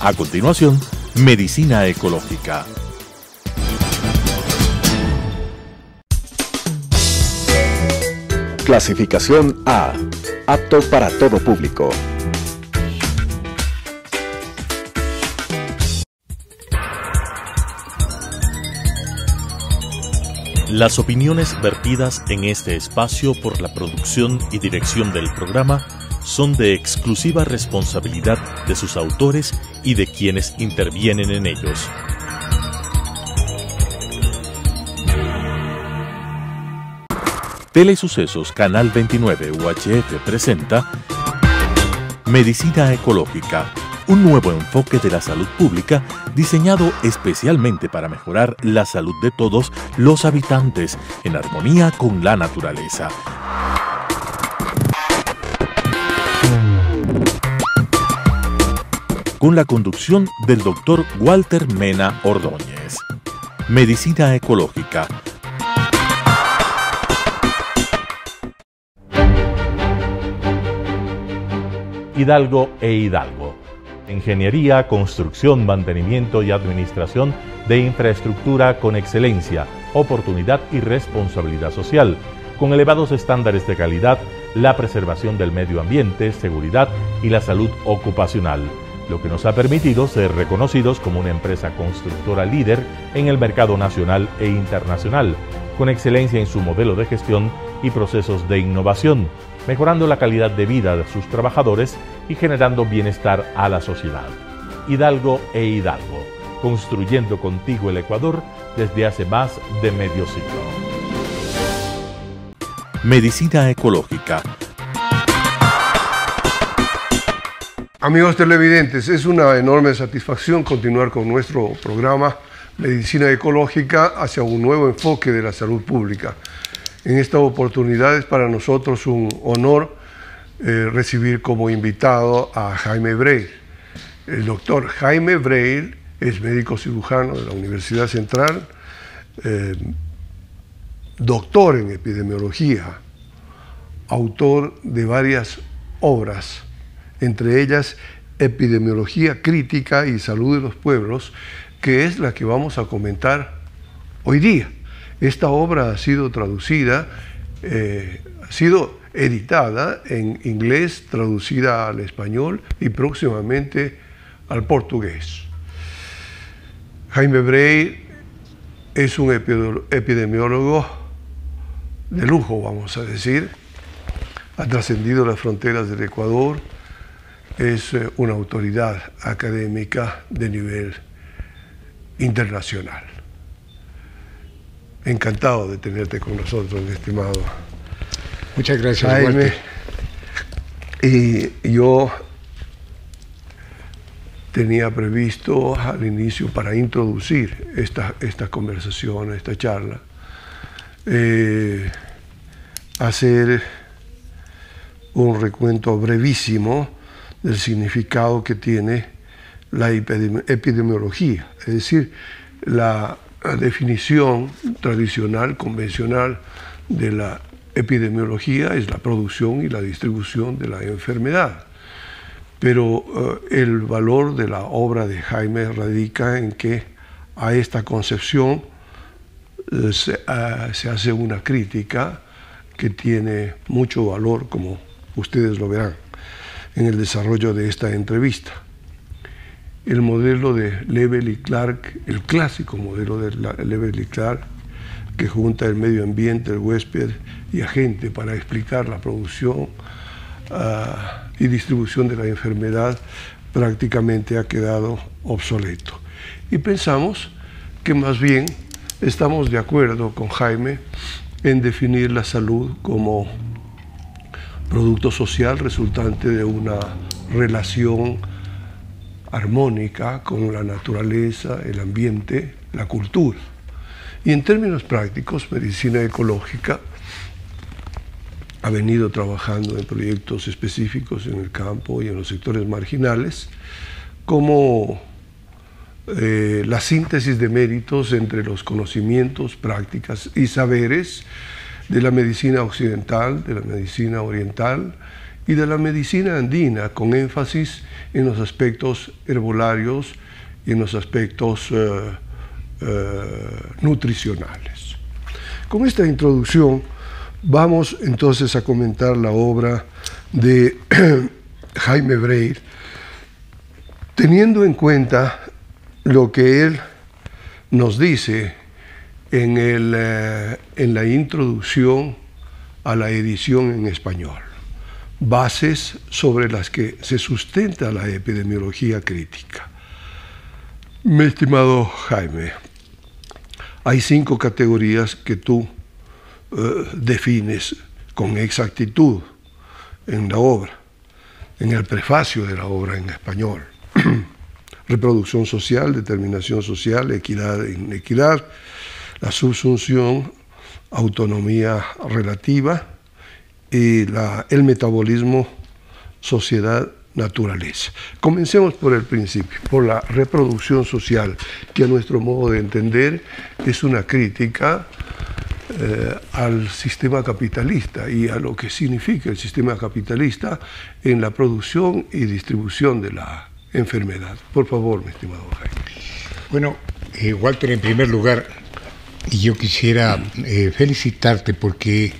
A continuación, Medicina Ecológica. Clasificación A. Apto para todo público. Las opiniones vertidas en este espacio por la producción y dirección del programa son de exclusiva responsabilidad de sus autores y de quienes intervienen en ellos. Telesucesos Canal 29 UHF presenta Medicina Ecológica, un nuevo enfoque de la salud pública diseñado especialmente para mejorar la salud de todos los habitantes en armonía con la naturaleza. Con la conducción del Dr. Walter Mena Ordóñez. Medicina Ecológica. Hidalgo e Hidalgo. Ingeniería, construcción, mantenimiento y administración de infraestructura con excelencia, oportunidad y responsabilidad social, con elevados estándares de calidad, la preservación del medio ambiente, seguridad y la salud ocupacional, lo que nos ha permitido ser reconocidos como una empresa constructora líder en el mercado nacional e internacional, con excelencia en su modelo de gestión y procesos de innovación, mejorando la calidad de vida de sus trabajadores y generando bienestar a la sociedad. Hidalgo e Hidalgo, construyendo contigo el Ecuador desde hace más de medio siglo. Medicina Ecológica. Amigos televidentes, es una enorme satisfacción continuar con nuestro programa Medicina Ecológica hacia un nuevo enfoque de la salud pública. En esta oportunidad es para nosotros un honor recibir como invitado a Jaime Breil. El doctor Jaime Breil es médico cirujano de la Universidad Central, doctor en epidemiología, autor de varias obras, entre ellas Epidemiología Crítica y Salud de los Pueblos, que es la que vamos a comentar hoy día. Esta obra ha sido traducida, ha sido editada en inglés, traducida al español y próximamente al portugués. Jaime Breil es un epidemiólogo de lujo, vamos a decir. Ha trascendido las fronteras del Ecuador. Es una autoridad académica de nivel internacional. Encantado de tenerte con nosotros, mi estimado. Muchas gracias, Jaime. Walter. Y yo tenía previsto al inicio, para introducir esta conversación, esta charla, hacer un recuento brevísimo del significado que tiene la epidemiología, es decir, la definición tradicional, convencional de la epidemiología es la producción y la distribución de la enfermedad. Pero el valor de la obra de Jaime radica en que a esta concepción se hace una crítica que tiene mucho valor, como ustedes lo verán en el desarrollo de esta entrevista. El modelo de Lebel y Clark, el clásico modelo de Lebel y Clark, que junta el medio ambiente, el huésped y agente para explicar la producción y distribución de la enfermedad, prácticamente ha quedado obsoleto. Y pensamos que más bien estamos de acuerdo con Jaime en definir la salud como producto social resultante de una relación armónica con la naturaleza, el ambiente, la cultura. Y en términos prácticos, medicina ecológica ha venido trabajando en proyectos específicos en el campo y en los sectores marginales, como la síntesis de méritos entre los conocimientos, prácticas y saberes de la medicina occidental, de la medicina oriental y de la medicina andina, con énfasis en los aspectos herbolarios y en los aspectos nutricionales. Con esta introducción vamos entonces a comentar la obra de Jaime Breir, teniendo en cuenta lo que él nos dice en la introducción a la edición en español, bases sobre las que se sustenta la epidemiología crítica. Mi estimado Jaime, hay 5 categorías que tú defines con exactitud en la obra, en el prefacio de la obra en español. Reproducción social, determinación social, equidad e inequidad, la subsunción, autonomía relativa y el metabolismo, sociedad, naturaleza. Comencemos por el principio, por la reproducción social, que a nuestro modo de entender es una crítica al sistema capitalista y a lo que significa el sistema capitalista en la producción y distribución de la enfermedad. Por favor, mi estimado Jaime. Bueno, Walter, en primer lugar, yo quisiera felicitarte porque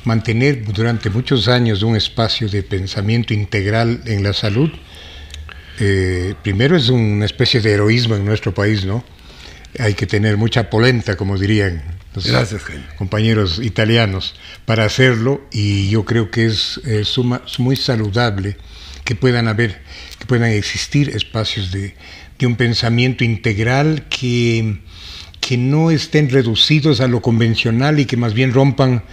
mantener durante muchos años un espacio de pensamiento integral en la salud, primero es una especie de heroísmo en nuestro país, ¿no? Hay que tener mucha polenta, como dirían los compañeros italianos, para hacerlo, y yo creo que es muy saludable que puedan existir espacios de un pensamiento integral que no estén reducidos a lo convencional y que más bien rompan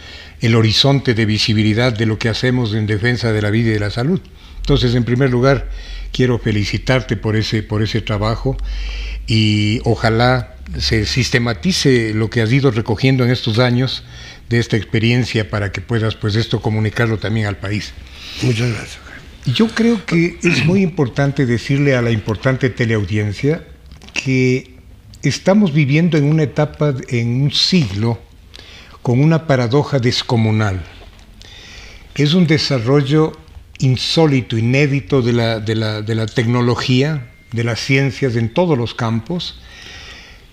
el horizonte de visibilidad de lo que hacemos en defensa de la vida y de la salud. Entonces, en primer lugar, quiero felicitarte por ese trabajo y ojalá se sistematice lo que has ido recogiendo en estos años de esta experiencia para que puedas, pues, esto comunicarlo también al país. Muchas gracias. Yo creo que es muy importante decirle a la importante teleaudiencia que estamos viviendo en una etapa, en un siglo, con una paradoja descomunal. Es un desarrollo insólito, inédito de la tecnología, de las ciencias en todos los campos,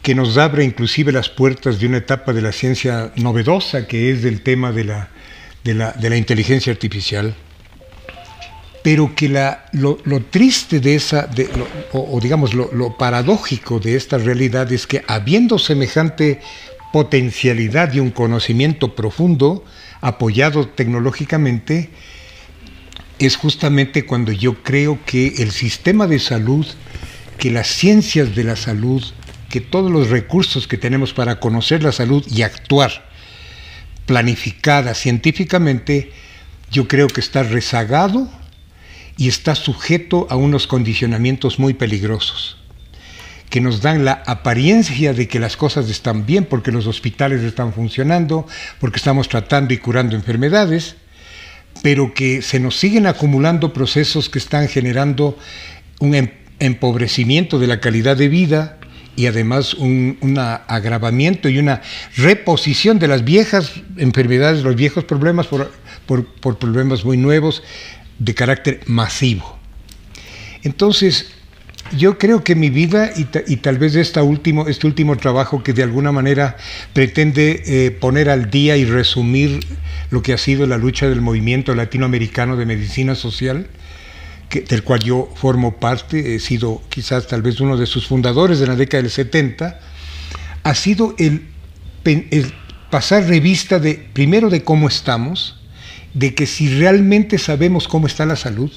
que nos abre inclusive las puertas de una etapa de la ciencia novedosa, que es el tema de la inteligencia artificial. Pero que lo triste de digamos lo paradójico de esta realidad es que, habiendo semejante potencialidad y un conocimiento profundo apoyado tecnológicamente, es justamente cuando yo creo que el sistema de salud, que las ciencias de la salud, que todos los recursos que tenemos para conocer la salud y actuar planificada científicamente, yo creo que está rezagado y está sujeto a unos condicionamientos muy peligrosos, que nos dan la apariencia de que las cosas están bien porque los hospitales están funcionando, porque estamos tratando y curando enfermedades, pero que se nos siguen acumulando procesos que están generando un empobrecimiento de la calidad de vida y además un agravamiento y una reposición de las viejas enfermedades, los viejos problemas por problemas muy nuevos, de carácter masivo. Entonces, yo creo que mi vida y tal vez este último trabajo, que de alguna manera pretende poner al día y resumir lo que ha sido la lucha del movimiento latinoamericano de medicina social, del cual yo formo parte, he sido quizás tal vez uno de sus fundadores en la década del 70, ha sido el pasar revista primero de cómo estamos, de que si realmente sabemos cómo está la salud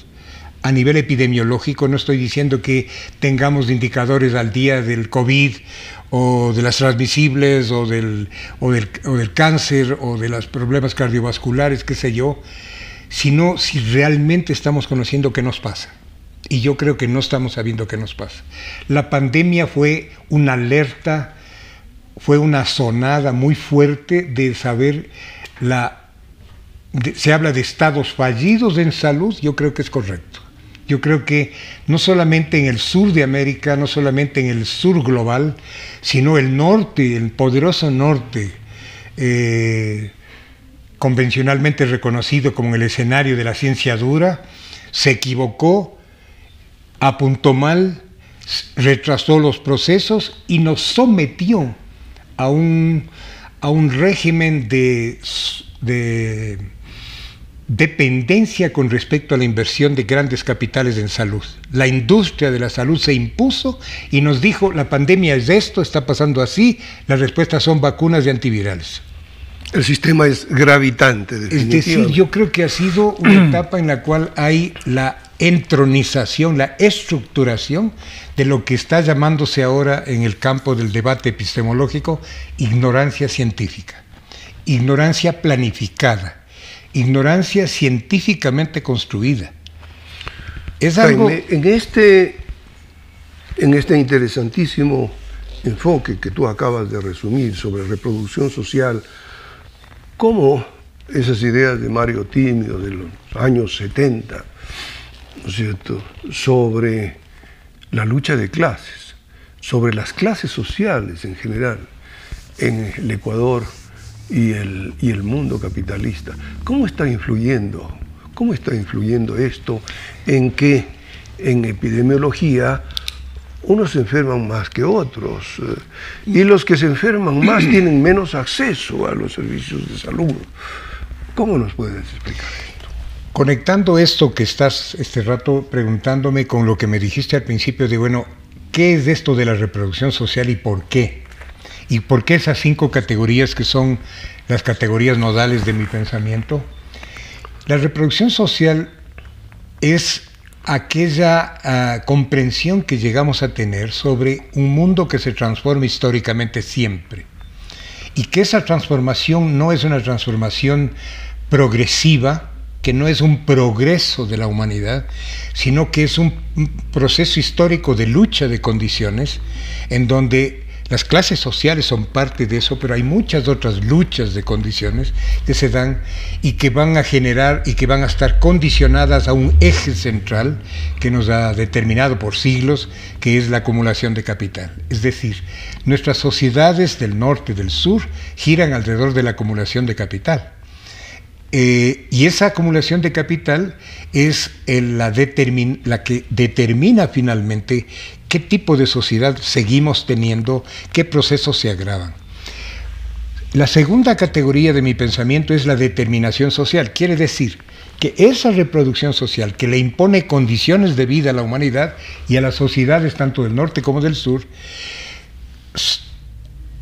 a nivel epidemiológico. No estoy diciendo que tengamos indicadores al día del COVID o de las transmisibles o del cáncer o de los problemas cardiovasculares, qué sé yo, sino si realmente estamos conociendo qué nos pasa. Y yo creo que no estamos sabiendo qué nos pasa. La pandemia fue una alerta, fue una sonada muy fuerte de saber se habla de estados fallidos en salud. Yo creo que es correcto. Yo creo que no solamente en el sur de América, no solamente en el sur global, sino el norte, el poderoso norte, convencionalmente reconocido como el escenario de la ciencia dura, se equivocó, apuntó mal, retrasó los procesos y nos sometió a un régimen de dependencia con respecto a la inversión de grandes capitales en salud. La industria de la salud se impuso y nos dijo, la pandemia es esto, está pasando así, las respuestas son vacunas y antivirales. El sistema es gravitante, definitivamente. Es decir, yo creo que ha sido una etapa en la cual hay la entronización, la estructuración de lo que está llamándose ahora en el campo del debate epistemológico ignorancia científica, ignorancia planificada, ignorancia científicamente construida. Es algo... Jaime, en este interesantísimo enfoque que tú acabas de resumir sobre reproducción social, ¿cómo esas ideas de Mario Tímido de los años 70, ¿no es cierto?, sobre la lucha de clases, sobre las clases sociales en general, en el Ecuador y el mundo capitalista, ¿cómo está influyendo esto en que en epidemiología unos se enferman más que otros y los que se enferman más tienen menos acceso a los servicios de salud? ¿Cómo nos puedes explicar esto? Conectando esto que estás este rato preguntándome con lo que me dijiste al principio de, bueno, ¿qué es esto de la reproducción social y por qué? ¿Y por qué esas 5 categorías que son las categorías nodales de mi pensamiento? La reproducción social es aquella comprensión que llegamos a tener sobre un mundo que se transforma históricamente siempre. Y que esa transformación no es una transformación progresiva, que no es un progreso de la humanidad, sino que es un proceso histórico de lucha de condiciones, en donde las clases sociales son parte de eso, pero hay muchas otras luchas de condiciones que se dan y que van a generar y que van a estar condicionadas a un eje central que nos ha determinado por siglos, que es la acumulación de capital. Es decir, nuestras sociedades del norte y del sur giran alrededor de la acumulación de capital. Y esa acumulación de capital es la que determina finalmente qué tipo de sociedad seguimos teniendo, qué procesos se agravan. La segunda categoría de mi pensamiento es la determinación social. Quiere decir que esa reproducción social que le impone condiciones de vida a la humanidad y a las sociedades tanto del norte como del sur,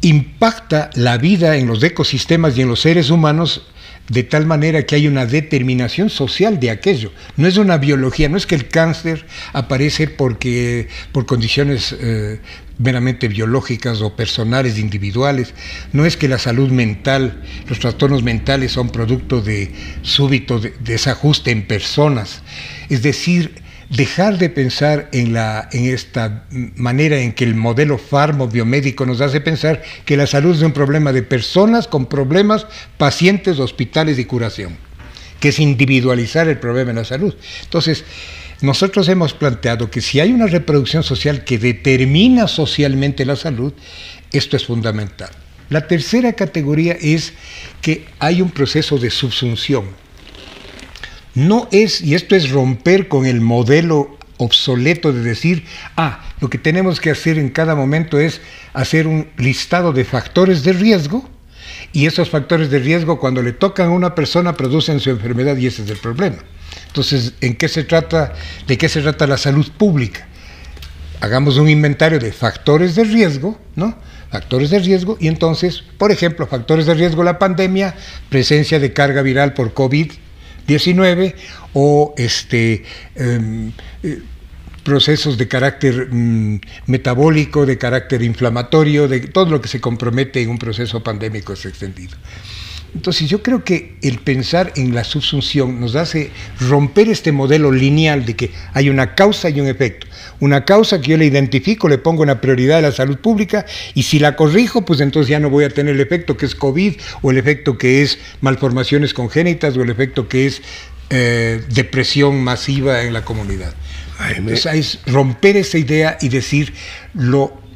impacta la vida en los ecosistemas y en los seres humanos de tal manera que hay una determinación social de aquello. No es una biología, no es que el cáncer aparece por condiciones meramente biológicas o personales, individuales. No es que la salud mental, los trastornos mentales son producto de súbito desajuste en personas. Es decir, dejar de pensar en esta manera en que el modelo farmo-biomédico nos hace pensar que la salud es un problema de personas con problemas, pacientes, hospitales y curación, que es individualizar el problema de la salud. Entonces, nosotros hemos planteado que si hay una reproducción social que determina socialmente la salud, esto es fundamental. La tercera categoría es que hay un proceso de subsunción. No es, y esto es romper con el modelo obsoleto de decir, lo que tenemos que hacer en cada momento es hacer un listado de factores de riesgo, y esos factores de riesgo cuando le tocan a una persona producen su enfermedad y ese es el problema. Entonces, ¿de qué se trata la salud pública? Hagamos un inventario de factores de riesgo, ¿no? Factores de riesgo, y entonces, por ejemplo, factores de riesgo, la pandemia, presencia de carga viral por COVID-19 o procesos de carácter metabólico, de carácter inflamatorio, de todo lo que se compromete en un proceso pandémico extendido. Entonces yo creo que el pensar en la subsunción nos hace romper este modelo lineal de que hay una causa y un efecto. Una causa que yo le identifico, le pongo una prioridad a la salud pública y si la corrijo, pues entonces ya no voy a tener el efecto que es COVID o el efecto que es malformaciones congénitas o el efecto que es depresión masiva en la comunidad. Entonces es romper esa idea y decir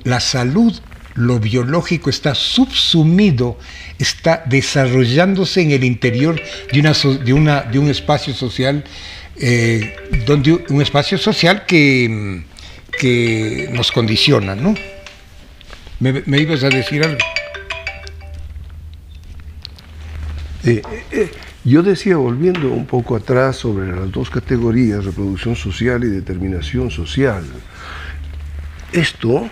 la salud, lo biológico está subsumido, está desarrollándose en el interior de un espacio social, un espacio social que nos condiciona, ¿no? ¿Me ibas a decir algo? Yo decía, volviendo un poco atrás sobre las dos categorías, reproducción social y determinación social, esto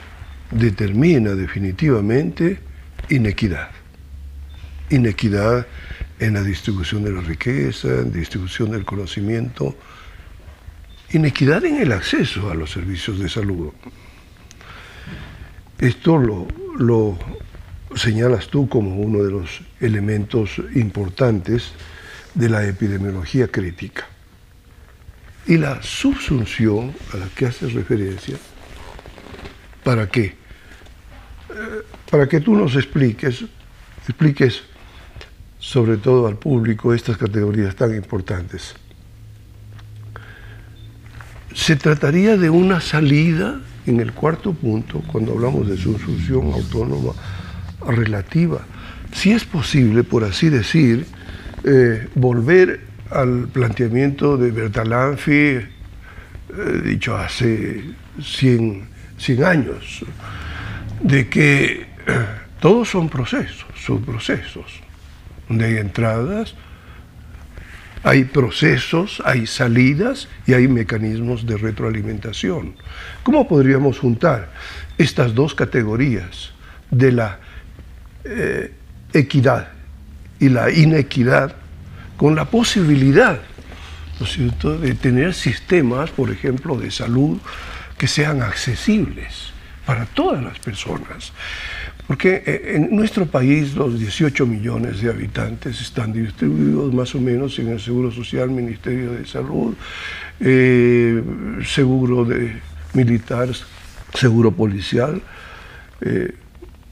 determina definitivamente inequidad. Inequidad en la distribución de la riqueza, en la distribución del conocimiento, inequidad en el acceso a los servicios de salud. Esto lo señalas tú como uno de los elementos importantes de la epidemiología crítica. Y la subsunción a la que haces referencia, ¿para qué? Para que tú nos expliques sobre todo al público estas categorías tan importantes. Se trataría de una salida en el cuarto punto, cuando hablamos de subsunción autónoma relativa. Si es posible, por así decir, volver al planteamiento de Bertalanffy, dicho hace 100 años, de que todos son procesos, subprocesos, donde hay entradas, hay procesos, hay salidas y hay mecanismos de retroalimentación. ¿Cómo podríamos juntar estas dos categorías de la equidad y la inequidad con la posibilidad, ¿no es cierto?, de tener sistemas, por ejemplo, de salud que sean accesibles para todas las personas? Porque en nuestro país los 18 millones de habitantes están distribuidos más o menos en el Seguro Social, Ministerio de Salud, seguro militar, seguro policial,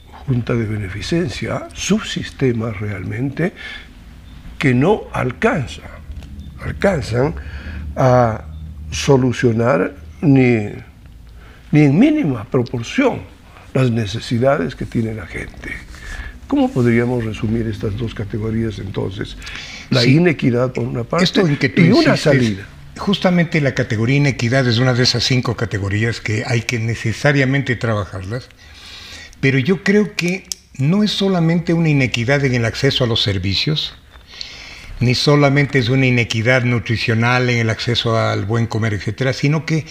Junta de Beneficencia, subsistemas realmente que no alcanzan a solucionar ni en mínima proporción las necesidades que tiene la gente. ¿Cómo podríamos resumir estas dos categorías entonces? La inequidad por una parte y una salida. Justamente la categoría inequidad es una de esas 5 categorías que hay que necesariamente trabajarlas, pero yo creo que no es solamente una inequidad en el acceso a los servicios, ni solamente es una inequidad nutricional en el acceso al buen comer, etcétera, sino que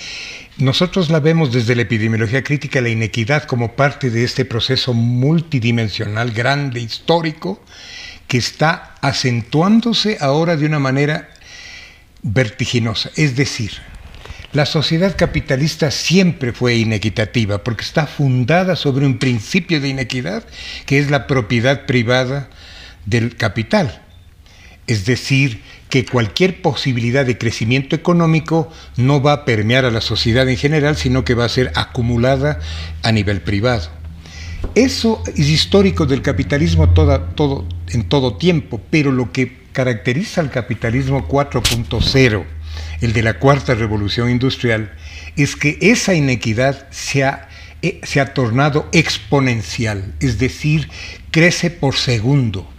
nosotros la vemos desde la epidemiología crítica, la inequidad como parte de este proceso multidimensional, grande, histórico, que está acentuándose ahora de una manera vertiginosa. Es decir, la sociedad capitalista siempre fue inequitativa porque está fundada sobre un principio de inequidad que es la propiedad privada del capital. Es decir, que cualquier posibilidad de crecimiento económico no va a permear a la sociedad en general, sino que va a ser acumulada a nivel privado. Eso es histórico del capitalismo en todo tiempo, pero lo que caracteriza al capitalismo 4.0, el de la cuarta revolución industrial, es que esa inequidad se ha tornado exponencial, es decir, crece por segundo,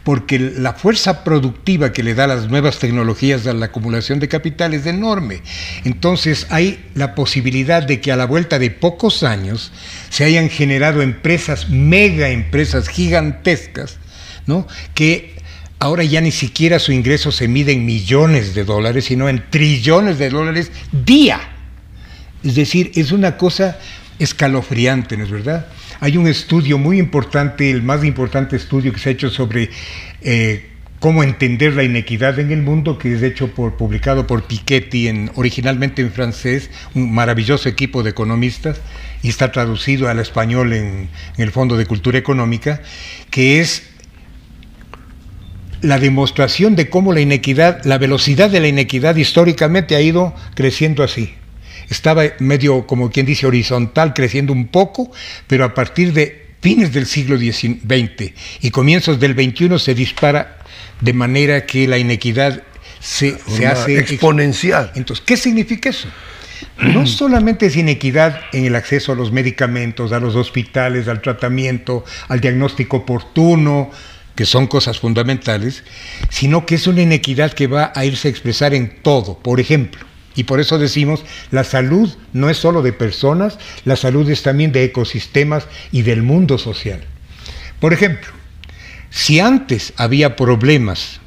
porque la fuerza productiva que le da las nuevas tecnologías a la acumulación de capital es enorme. Entonces hay la posibilidad de que a la vuelta de pocos años se hayan generado empresas, mega empresas gigantescas, ¿no?, que ahora ya ni siquiera su ingreso se mide en millones de dólares, sino en trillones de dólares día. Es decir, es una cosa escalofriante, ¿no es verdad? Hay un estudio muy importante, el más importante estudio que se ha hecho sobre cómo entender la inequidad en el mundo, que es publicado por Piketty, originalmente en francés, un maravilloso equipo de economistas, y está traducido al español en el Fondo de Cultura Económica, que es la demostración de cómo la inequidad, la velocidad de la inequidad históricamente ha ido creciendo así. Estaba medio, como quien dice, horizontal, creciendo un poco, pero a partir de fines del siglo XX y comienzos del XXI se dispara de manera que la inequidad se hace exponencial. Entonces, ¿qué significa eso? no solamente es inequidad en el acceso a los medicamentos, a los hospitales, al tratamiento, al diagnóstico oportuno, que son cosas fundamentales, sino que es una inequidad que va a irse a expresar en todo. Por ejemplo, y por eso decimos, la salud no es solo de personas, la salud es también de ecosistemas y del mundo social. Por ejemplo, si antes había problemas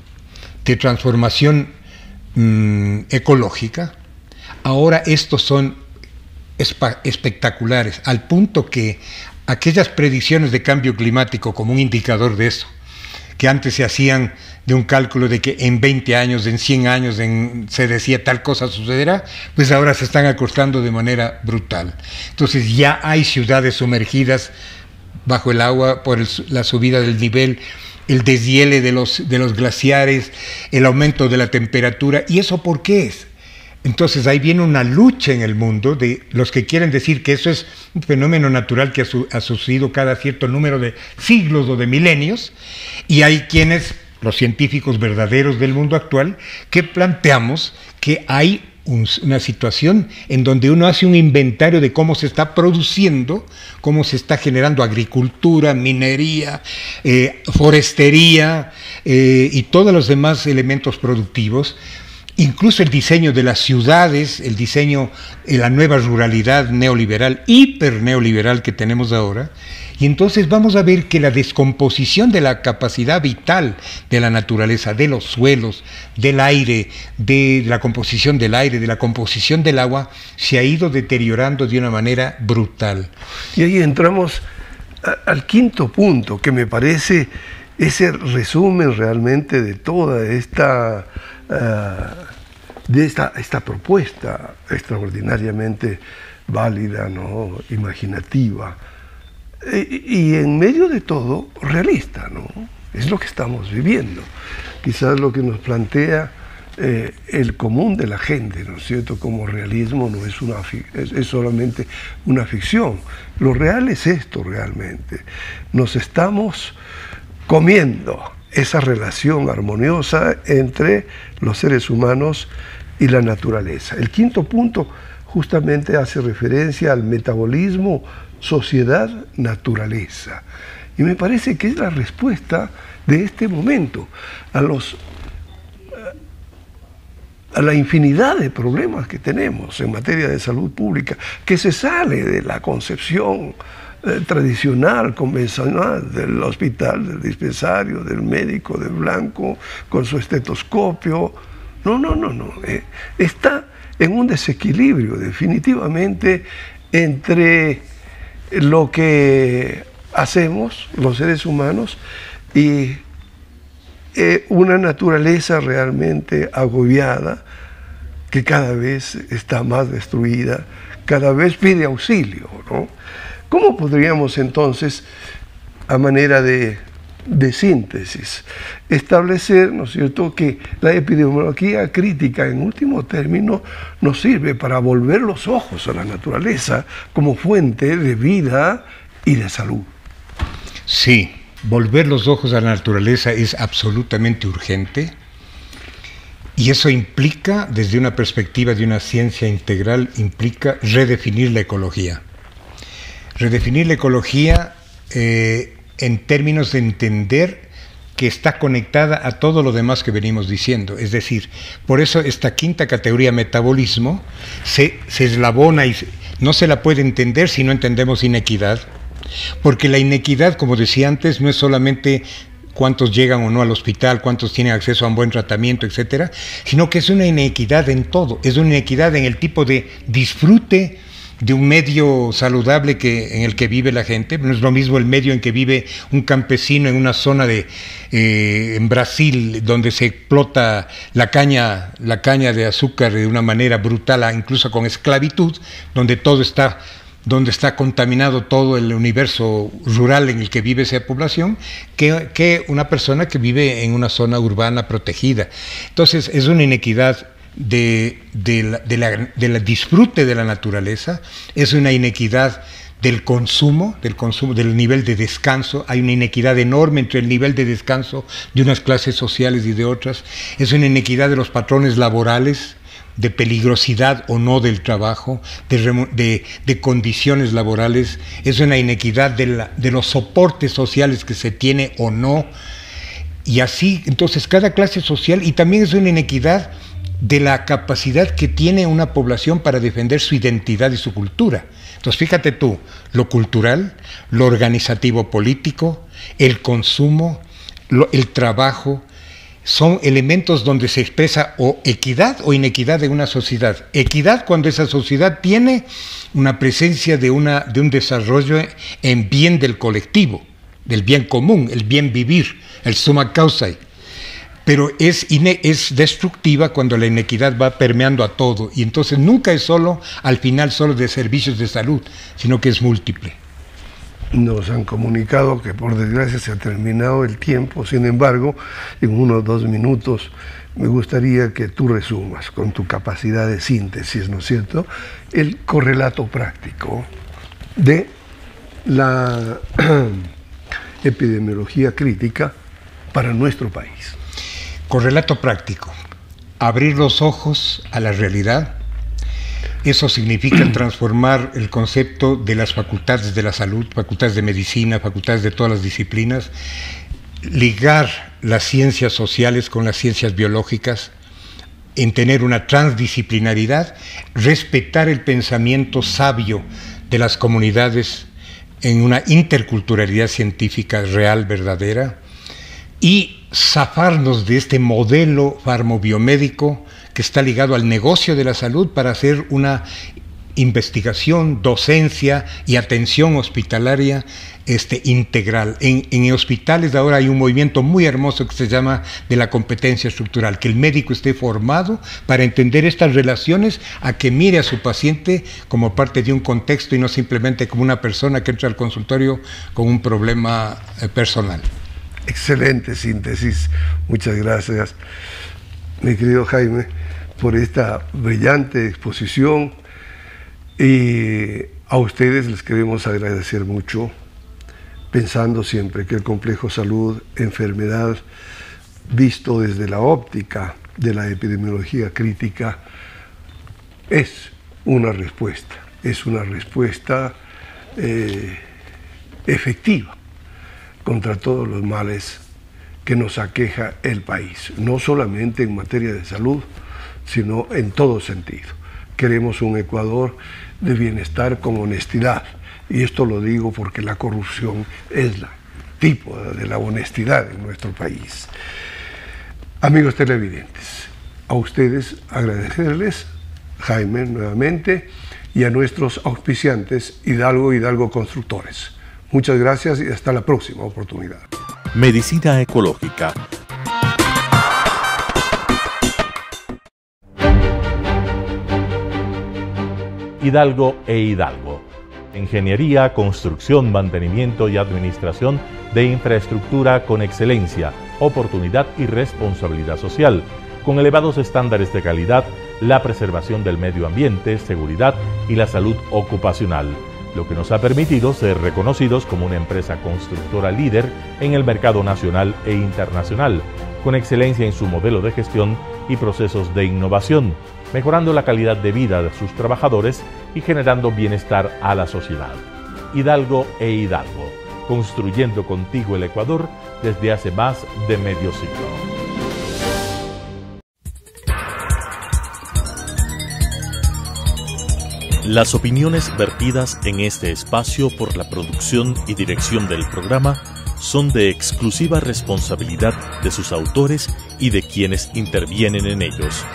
de transformación ecológica, ahora estos son espectaculares, al punto que aquellas predicciones de cambio climático como un indicador de eso, que antes se hacían de un cálculo de que en 20 años, en 100 años se decía tal cosa sucederá, pues ahora se están acortando de manera brutal. Entonces ya hay ciudades sumergidas bajo el agua por la subida del nivel, el deshiele de los glaciares, el aumento de la temperatura. ¿Y eso por qué es? Entonces ahí viene una lucha en el mundo de los que quieren decir que eso es un fenómeno natural que ha sucedido cada cierto número de siglos o de milenios, y hay quienes, los científicos verdaderos del mundo actual, que planteamos que hay una situación en donde uno hace un inventario de cómo se está produciendo, cómo se está generando agricultura, minería, forestería y todos los demás elementos productivos. Incluso el diseño de las ciudades, el diseño, la nueva ruralidad neoliberal, hiperneoliberal que tenemos ahora, y entonces vamos a ver que la descomposición de la capacidad vital de la naturaleza, de los suelos, del aire, de la composición del aire, de la composición del agua, se ha ido deteriorando de una manera brutal. Y ahí entramos al quinto punto, que me parece ese resumen realmente de toda esta propuesta extraordinariamente válida, ¿no? Imaginativa, y en medio de todo realista, ¿no? Es lo que estamos viviendo. Quizás lo que nos plantea el común de la gente, ¿no es cierto? Como realismo no es es solamente una ficción. Lo real es esto realmente. Nos estamos comiendo esa relación armoniosa entre los seres humanos y la naturaleza. El quinto punto justamente hace referencia al metabolismo sociedad-naturaleza. Y me parece que es la respuesta de este momento a la infinidad de problemas que tenemos en materia de salud pública, que se sale de la concepción tradicional, convencional del hospital, del dispensario, del médico, del blanco, con su estetoscopio. No. Está en un desequilibrio definitivamente entre lo que hacemos los seres humanos y una naturaleza realmente agobiada que cada vez está más destruida, cada vez pide auxilio, ¿no? ¿Cómo podríamos entonces, a manera de síntesis, establecer, ¿no es cierto?, que la epidemiología crítica, en último término, nos sirve para volver los ojos a la naturaleza como fuente de vida y de salud? Sí, volver los ojos a la naturaleza es absolutamente urgente, y eso implica, desde una perspectiva de una ciencia integral, implica redefinir la ecología. Redefinir la ecología en términos de entender que está conectada a todo lo demás que venimos diciendo. Es decir, por eso esta quinta categoría, metabolismo, se eslabona y no se la puede entender si no entendemos inequidad, porque la inequidad, como decía antes, no es solamente cuántos llegan o no al hospital, cuántos tienen acceso a un buen tratamiento, etcétera, sino que es una inequidad en todo, es una inequidad en el tipo de disfrute de un medio saludable en el que vive la gente. No es lo mismo el medio en que vive un campesino en una zona en Brasil, donde se explota la caña de azúcar de una manera brutal, incluso con esclavitud, donde está contaminado todo el universo rural en el que vive esa población, que una persona que vive en una zona urbana protegida. Entonces es una inequidad del disfrute de la naturaleza, es una inequidad del consumo, del nivel de descanso. Hay una inequidad enorme entre el nivel de descanso de unas clases sociales y de otras. Es una inequidad de los patrones laborales, de peligrosidad o no del trabajo, de condiciones laborales, es una inequidad de los soportes sociales que se tiene o no, y así, entonces, cada clase social, y también es una inequidad de la capacidad que tiene una población para defender su identidad y su cultura. Entonces, fíjate tú, lo cultural, lo organizativo político, el consumo, el trabajo, son elementos donde se expresa o equidad o inequidad de una sociedad. Equidad cuando esa sociedad tiene una presencia de un desarrollo en bien del colectivo, del bien común, el bien vivir, el summa causae. Pero es destructiva cuando la inequidad va permeando a todo, y entonces nunca es solo, al final, solo de servicios de salud, sino que es múltiple. Nos han comunicado que por desgracia se ha terminado el tiempo, sin embargo, en unos 2 minutos me gustaría que tú resumas con tu capacidad de síntesis, ¿no es cierto?, el correlato práctico de la epidemiología crítica para nuestro país. Correlato práctico: abrir los ojos a la realidad. Eso significa transformar el concepto de las facultades de la salud, facultades de medicina, facultades de todas las disciplinas, ligar las ciencias sociales con las ciencias biológicas, en tener una transdisciplinaridad, respetar el pensamiento sabio de las comunidades en una interculturalidad científica real, verdadera, y zafarnos de este modelo farmobiomédico que está ligado al negocio de la salud para hacer una investigación, docencia y atención hospitalaria integral. En hospitales ahora hay un movimiento muy hermoso que se llama de la competencia estructural, que el médico esté formado para entender estas relaciones, a que mire a su paciente como parte de un contexto y no simplemente como una persona que entra al consultorio con un problema personal. Excelente síntesis, muchas gracias, mi querido Jaime, por esta brillante exposición, y a ustedes les queremos agradecer mucho, pensando siempre que el complejo salud-enfermedad, visto desde la óptica de la epidemiología crítica, es una respuesta efectiva contra todos los males que nos aqueja el país, no solamente en materia de salud, sino en todo sentido. Queremos un Ecuador de bienestar con honestidad, y esto lo digo porque la corrupción es el tipo de la honestidad en nuestro país. Amigos televidentes, a ustedes agradecerles, Jaime, nuevamente, y a nuestros auspiciantes Hidalgo Constructores. Muchas gracias y hasta la próxima oportunidad. Medicina ecológica. Hidalgo e Hidalgo. Ingeniería, construcción, mantenimiento y administración de infraestructura con excelencia, oportunidad y responsabilidad social, con elevados estándares de calidad, la preservación del medio ambiente, seguridad y la salud ocupacional, lo que nos ha permitido ser reconocidos como una empresa constructora líder en el mercado nacional e internacional, con excelencia en su modelo de gestión y procesos de innovación, mejorando la calidad de vida de sus trabajadores y generando bienestar a la sociedad. Hidalgo e Hidalgo, construyendo contigo el Ecuador desde hace más de medio siglo. Las opiniones vertidas en este espacio por la producción y dirección del programa son de exclusiva responsabilidad de sus autores y de quienes intervienen en ellos.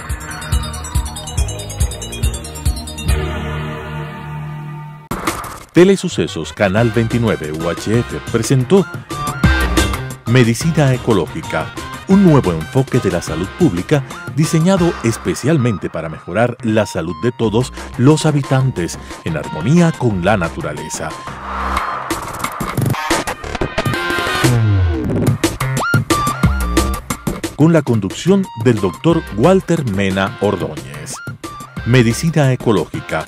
Telesucesos Canal 29 UHF presentó Medicina Ecológica, un nuevo enfoque de la salud pública diseñado especialmente para mejorar la salud de todos los habitantes en armonía con la naturaleza. Con la conducción del Dr. Walter Mena Ordóñez. Medicina Ecológica,